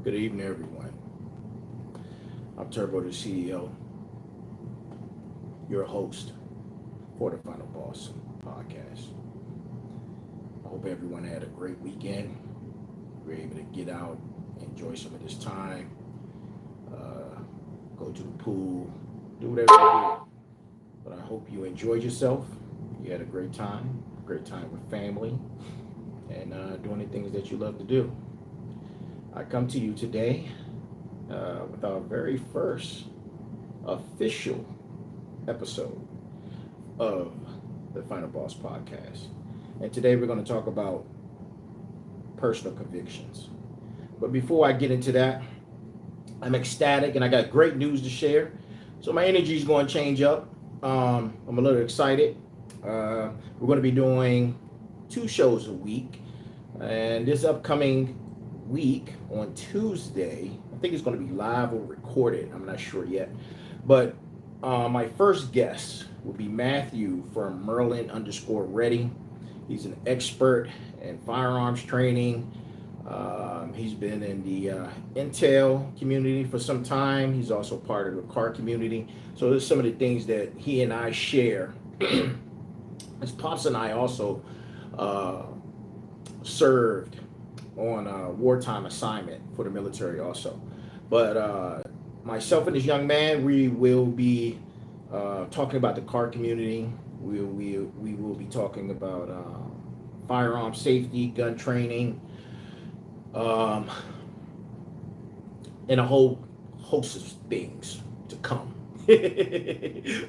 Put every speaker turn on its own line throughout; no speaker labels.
Good evening, everyone. I'm Turbo, the CEO, your host for the Final Boss podcast. I hope everyone had a great weekend. We're able to get out, enjoy some of this time, go to the pool, do whatever you do. But I hope you enjoyed yourself. You had a great time with family, and doing the things that you love to do. I come to you today with our very first official episode of the Final Boss podcast. And today we're going to talk about personal convictions. But before I get into that, I'm ecstatic and I got great news to share. So my energy is going to change up. I'm a little excited. We're going to be doing 2 shows a week. And this upcoming week on Tuesday, I think it's going to be live or recorded. I'm not sure yet. But my first guest will be Matthew from Merlin_Ready. He's an expert in firearms training. He's been in the Intel community for some time. He's also part of the car community. So there's some of the things that he and I share. As Pops and I also served on a wartime assignment for the military also. But myself and this young man, we will be talking about the car community. We will be talking about firearm safety, gun training, and a whole host of things to come.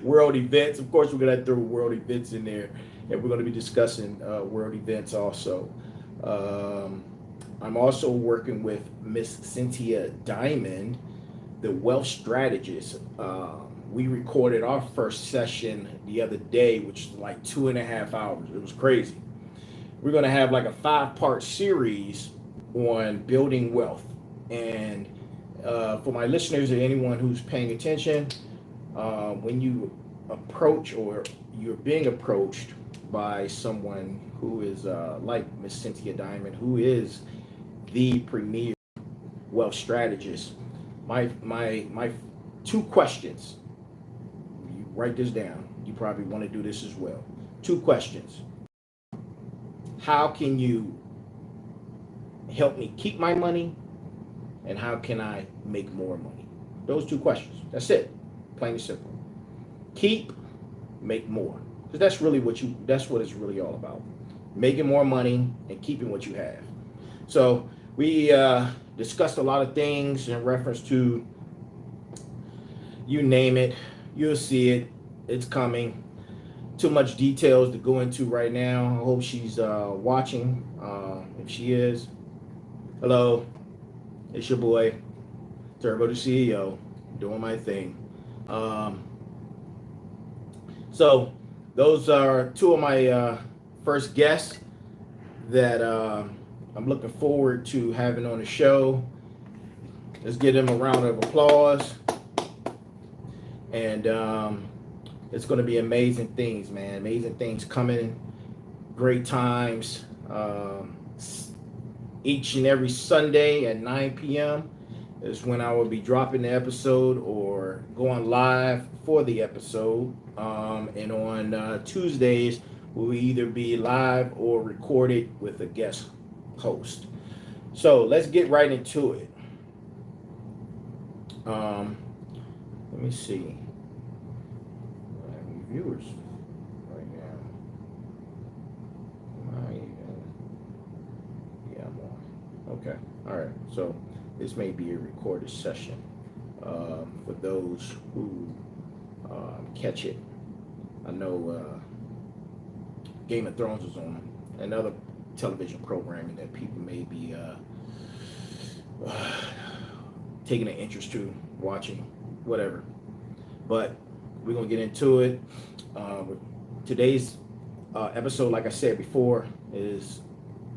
World events, of course, we're going to throw world events in there, and we're going to be discussing world events also. I'm also working with Miss Cynthia Diamond, the wealth strategist. We recorded our first session the other day, which is like 2.5 hours. It was crazy. We're going to have like a 5-part series on building wealth. And for my listeners or anyone who's paying attention, when you approach or you're being approached by someone who is like Miss Cynthia Diamond, who is the premier wealth strategist, my 2 questions. You write this down. You probably want to do this as well. 2 questions. How can you help me keep my money? And how can I make more money? Those 2 questions. That's it. Plain and simple. Keep, make more. Because that's what it's really all about. Making more money and keeping what you have. So we discussed a lot of things in reference to, you name it, you'll see it. It's coming. Too much details to go into right now. I hope she's watching. If she is, hello, it's your boy, Turbo the CEO, doing my thing. So those are 2 of my first guests that I'm looking forward to having on the show. Let's give them a round of applause. And it's going to be amazing things, man. Amazing things coming. Great times. Each and every Sunday at 9 p.m. is when I will be dropping the episode or going live for the episode. And on Tuesdays, will either be live or recorded with a guest host. So let's get right into it. Let me see. Viewers right now. Yeah, I'm on. Okay. All right. So this may be a recorded session for those who catch it. I know Game of Thrones is on, and other television programming that people may be taking an interest to watching, whatever. But we're going to get into it. Today's episode, like I said before, is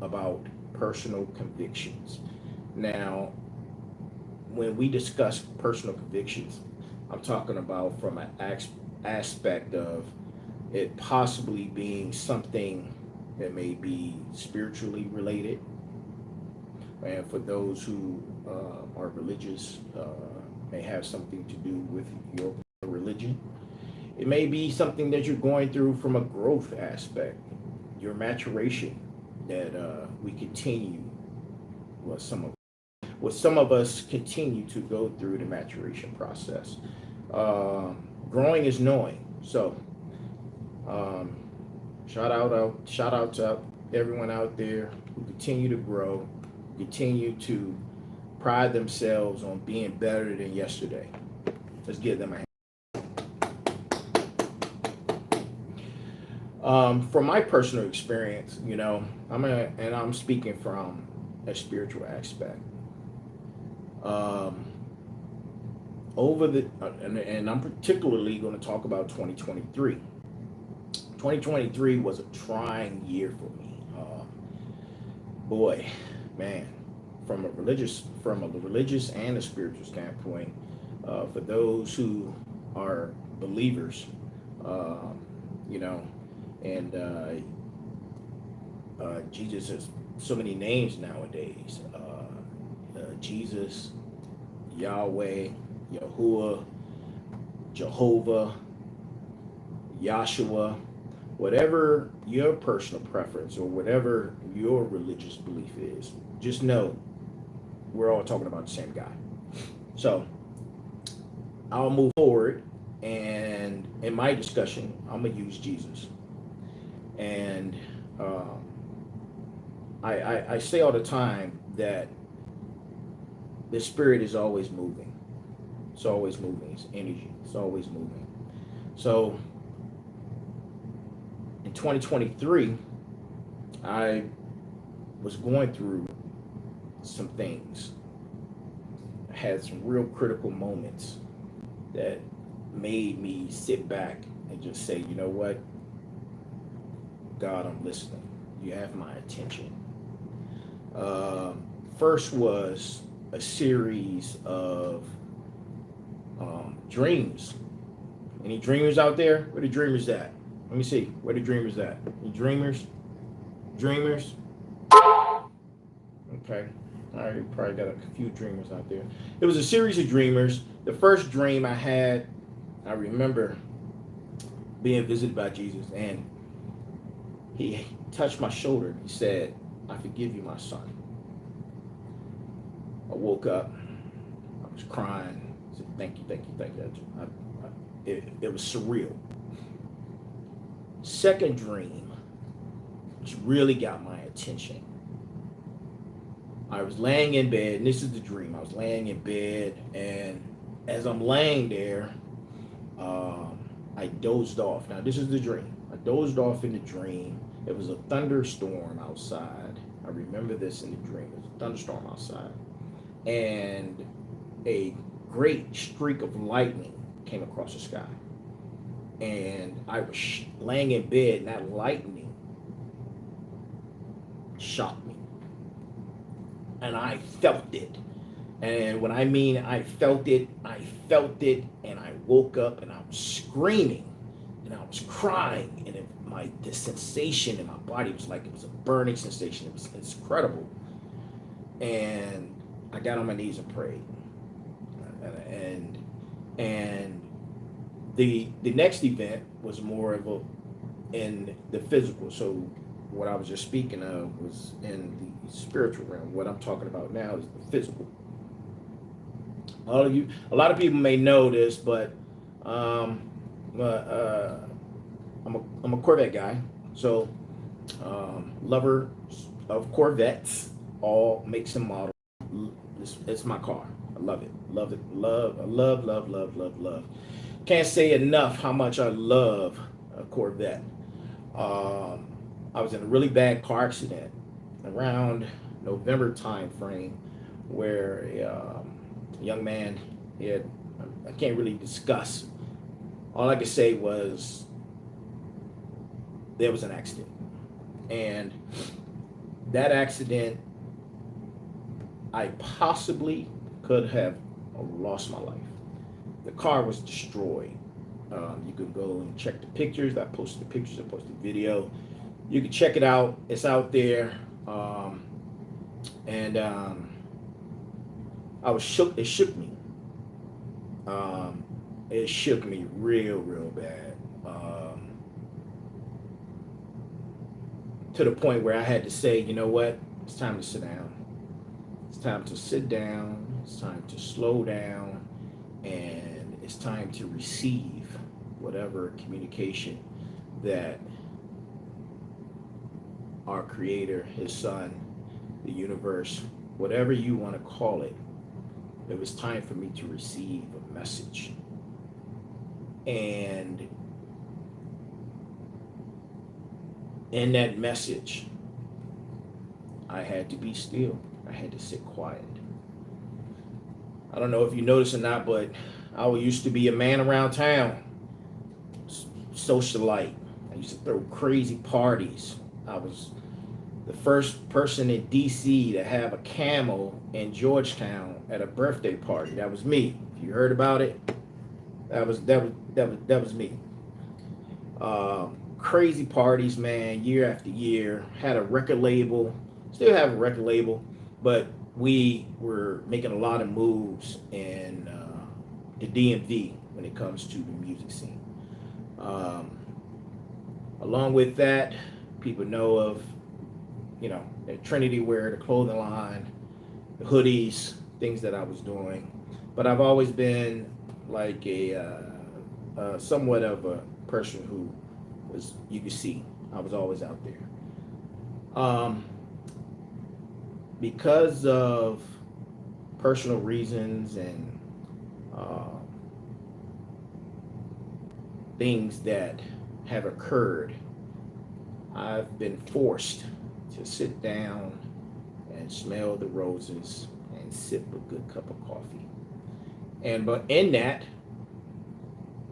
about personal convictions. Now, when we discuss personal convictions, I'm talking about from an aspect of it possibly being something that may be spiritually related, And for those who are religious, may have something to do with your religion. It may be something that you're going through from a growth aspect, your maturation that we continue, well, some of us continue to go through the maturation process. Growing is knowing. So, um, shout out to everyone out there who continue to grow, continue to pride themselves on being better than yesterday. Let's give them a hand. From my personal experience, I'm speaking from a spiritual aspect. Um, and I'm particularly going to talk about 2023. 2023 was a trying year for me. Boy, man, from a religious and a spiritual standpoint, for those who are believers, um, you know, and Jesus has so many names nowadays. Jesus, Yahweh, Yahuwah, Jehovah, Yahshua, whatever your personal preference or whatever your religious belief is, just know we're all talking about the same guy. So I'll move forward, and in my discussion, I'm gonna use Jesus. And I say all the time that the spirit is always moving. It's always moving. It's energy. It's always moving. So in 2023, I was going through some things. I had some real critical moments that made me sit back and just say, you know what? God, I'm listening. You have my attention. First was a series of dreams. Any dreamers out there? Where the dreamers at? Let me see. Where the dreamers at? Any dreamers? Dreamers? Okay. All right, you probably got a few dreamers out there. It was a series of dreamers. The first dream I had, I remember being visited by Jesus, and he touched my shoulder. He said, I forgive you, my son. I woke up. I was crying. I said, thank you, thank you, thank you. It was surreal. Second dream, which really got my attention. I was laying in bed, and this is the dream. I was laying in bed, and as I'm laying there, I dozed off. Now, this is the dream. I dozed off in the dream. It was a thunderstorm outside. I remember this in the dream. It was a thunderstorm outside. And a great streak of lightning came across the sky. And I was laying in bed, and that lightning shocked me. And I felt it. And when I mean I felt it, and I woke up and I was screaming and I was crying, and the sensation in my body was like it was a burning sensation. It's incredible. And I got on my knees and prayed. And the next event was more of in the physical. So what I was just speaking of was in the spiritual realm. What I'm talking about now is the physical. A lot of people may know this, but I'm a Corvette guy. So lover of Corvettes, all makes and models. It's my car. I love it. Love it. Love. Can't say enough how much I love a Corvette. I was in a really bad car accident around November time frame where a young man I can't really discuss. All I could say was there was an accident. And that accident, I possibly could have lost my life. The car was destroyed. You can go and check the pictures. I posted the pictures, I posted the video. You can check it out. It's out there. And I was shook. It shook me. It shook me real bad. To the point where I had to say, you know what? It's time to sit down. It's time to sit down. It's time to slow down. And it's time to receive whatever communication that our Creator, His Son, the universe, whatever you want to call it, it was time for me to receive a message. And in that message, I had to be still. I had to sit quiet. I don't know if you noticed or not, but I used to be a man around town, socialite. I used to throw crazy parties. I was the first person in DC to have a camel in Georgetown at a birthday party. That was me. If you heard about it, that was me. Crazy parties, man, year after year. Had a record label, still have a record label, but we were making a lot of moves in the DMV when it comes to the music scene. Along with that, people know of, at Trinity Wear, the clothing line, the hoodies, things that I was doing. But I've always been like somewhat of a person who was, you could see, I was always out there. Because of personal reasons and things that have occurred, I've been forced to sit down and smell the roses and sip a good cup of coffee. But in that,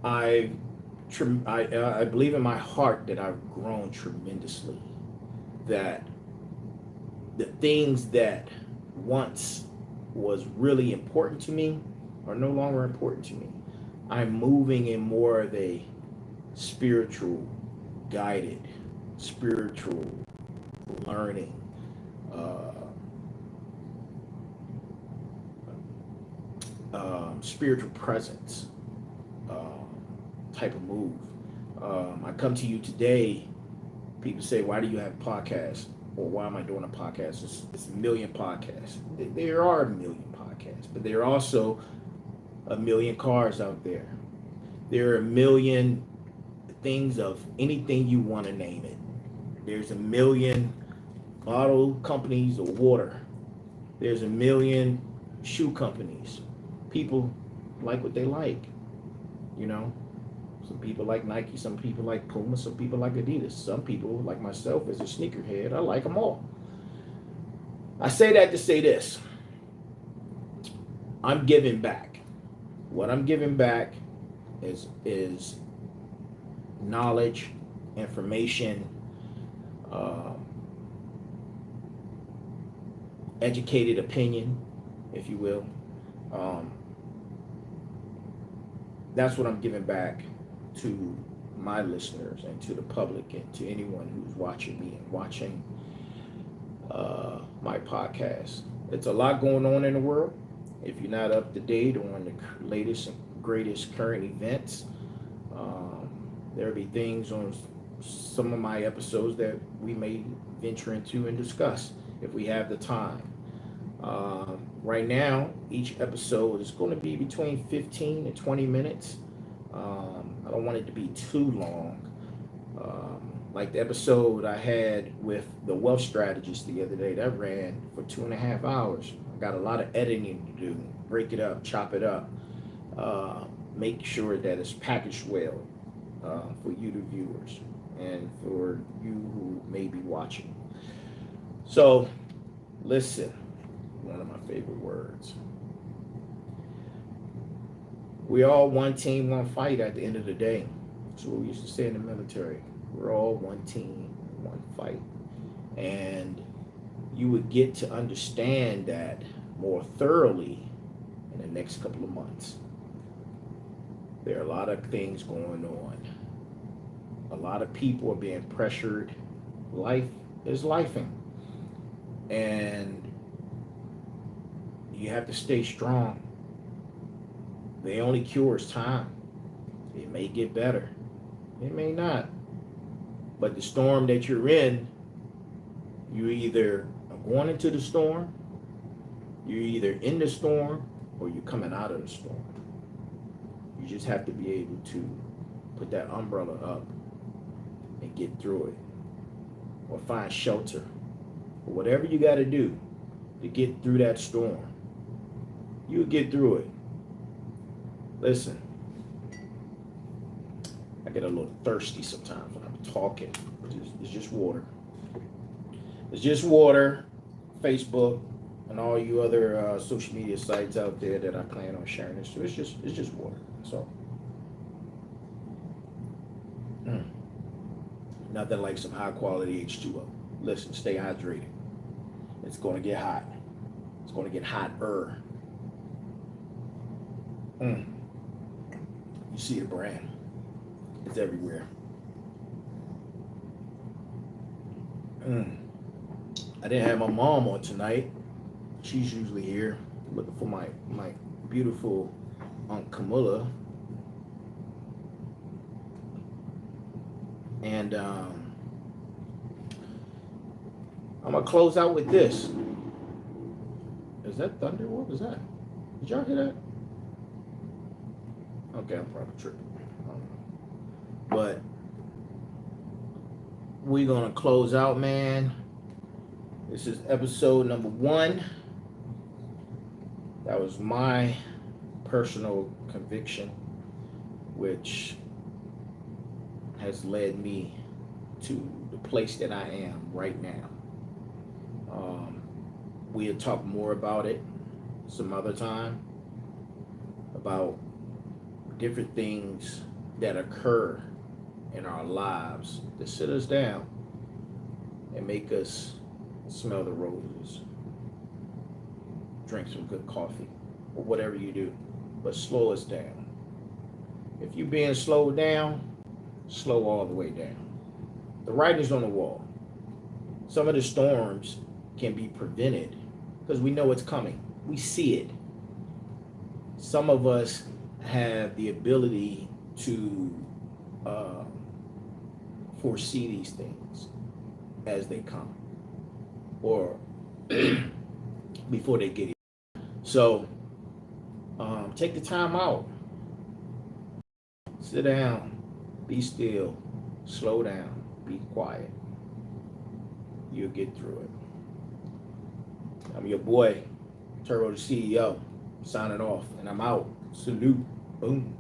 I believe in my heart that I've grown tremendously. That the things that once was really important to me are no longer important to me. I'm moving in more of a spiritual, guided, spiritual learning, spiritual presence type of move. I come to you today, people say, why do you have a podcast? Or why am I doing a podcast? It's a million podcasts. There are a million podcasts, but there are also a million cars out there. There are a million things of anything you want to name it. There's a million bottle companies of water. There's a million shoe companies. People like what they like, Some people like Nike, some people like Puma, some people like Adidas. Some people, like myself, as a sneakerhead, I like them all. I say that to say this. I'm giving back. What I'm giving back is knowledge, information, educated opinion, if you will. That's what I'm giving back to my listeners and to the public and to anyone who's watching me and watching my podcast. It's a lot going on in the world. If you're not up to date on the latest and greatest current events, there'll be things on some of my episodes that we may venture into and discuss if we have the time. Right now, each episode is going to be between 15 and 20 minutes. I don't want it to be too long. Like the episode I had with the wealth strategist the other day, that ran for 2.5 hours. I got a lot of editing to do, break it up, chop it up, make sure that it's packaged well for you, the viewers, and for you who may be watching. So, listen, one of my favorite words. We all one team, one fight at the end of the day. That's what we used to say in the military. We're all one team, one fight. And you would get to understand that more thoroughly in the next couple of months. There are a lot of things going on. A lot of people are being pressured. Life is lifing. And you have to stay strong. The only cure is time. It may get better. It may not. But the storm that you're in, you either are going into the storm, you're either in the storm, or you're coming out of the storm. You just have to be able to put that umbrella up and get through it. Or find shelter. Or whatever you got to do to get through that storm. You'll get through it. Listen, I get a little thirsty sometimes when I'm talking. It's just water. It's just water. Facebook and all you other social media sites out there that I plan on sharing this to. It's just water. So nothing like some high quality H2O. Listen, stay hydrated. It's going to get hot. It's going to get hotter. You see the brand. It's everywhere. I didn't have my mom on tonight. She's usually here looking for my beautiful Aunt Camilla. And I'm going to close out with this. Is that thunder? What was that? Did y'all hear that? Okay, I'm probably tripping. I don't know. But we're going to close out, man. This is episode number 1. That was my personal conviction, which has led me to the place that I am right now. We'll talk more about it some other time, about different things that occur in our lives that sit us down and make us smell the roses, drink some good coffee, or whatever you do, but slow us down. If you're being slowed down, slow all the way down. The writing's on the wall. Some of the storms can be prevented because we know it's coming. We see it. Some of us have the ability to foresee these things as they come, or before they get here. So take the time out. Sit down. Be still. Slow down. Be quiet. You'll get through it. I'm your boy, Turbo the CEO, signing off, and I'm out. Salute. Boom.